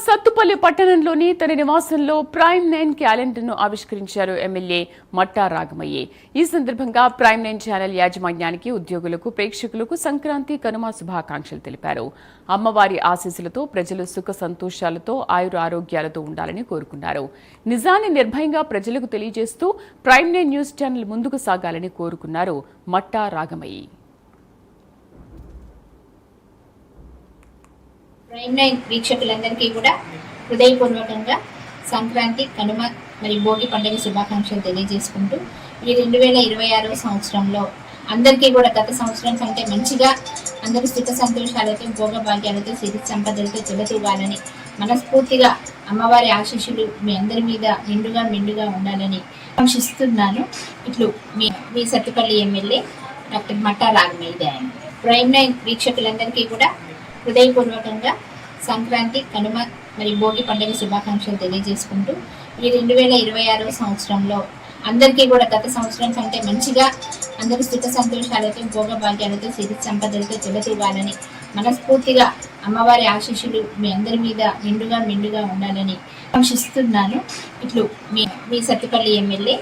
సత్తుపల్లి పట్టణంలోని తన నివాసంలో ప్రైమ్ 9 క్యాలెండర్ను ఆవిష్కరించారు ఎమ్మెల్యే మట్టా రాగమయ్యే. ఈ సందర్భంగా ప్రైమ్ 9 ఛానల్ యాజమాన్యానికి, ఉద్యోగులకు, ప్రేక్షకులకు సంక్రాంతి, కనుమ శుభాకాంక్షలు తెలిపారు. అమ్మవారి ఆశీస్సులతో ప్రజలు సుఖ సంతోషాలతో, ఆయుర ఆరోగ్యాలతో ఉండాలని కోరుకున్నారు. నిజాన్ని నిర్భయంగా ప్రజలకు తెలియజేస్తూ ప్రైమ్ 9 న్యూస్ ఛానల్ ముందుకు సాగాలని కోరుకున్నారు మట్టా రాగమయ్యే. ప్రైమ్ 9 వీక్షకులందరికీ కూడా హృదయపూర్వకంగా సంక్రాంతి, కనుమ మరియు భోగి పండుగ శుభాకాంక్షలు తెలియజేసుకుంటూ ఈ 2026 సంవత్సరంలో అందరికీ కూడా గత సంవత్సరం కంటే మంచిగా అందరూ సుఖ సంతోషాలతో, భోగ భాగ్యాలతో, సిరి సంపదలతో చెలతూగాలని మనస్ఫూర్తిగా అమ్మవారి ఆశీస్సులు మీ అందరి మీద నిండుగా ఉండాలని ఆకాంక్షిస్తున్నాను. ఇట్లు మీ సత్తుపల్లి ఎమ్మెల్యే డాక్టర్ మట్టా రాగమయ్యే. ప్రైమ్ 9 వీక్షకులందరికీ కూడా హృదయపూర్వకంగా సంక్రాంతి, కనుమ మరియు భోగి పండుగ శుభాకాంక్షలు తెలియజేసుకుంటూ ఈ 2026 సంవత్సరంలో అందరికీ కూడా గత సంవత్సరం కంటే మంచిగా అందరూ సుఖ సంతోషాలతో, భోగ భాగ్యాలతో, సిరి సంపదలతో చెలతూగాలని మనస్ఫూర్తిగా అమ్మవారి ఆశీస్సులు మీ అందరి మీద నిండుగా ఉండాలని ఆకాంక్షిస్తున్నాను. ఇట్లు మీ సత్తుపల్లి ఎమ్మెల్యే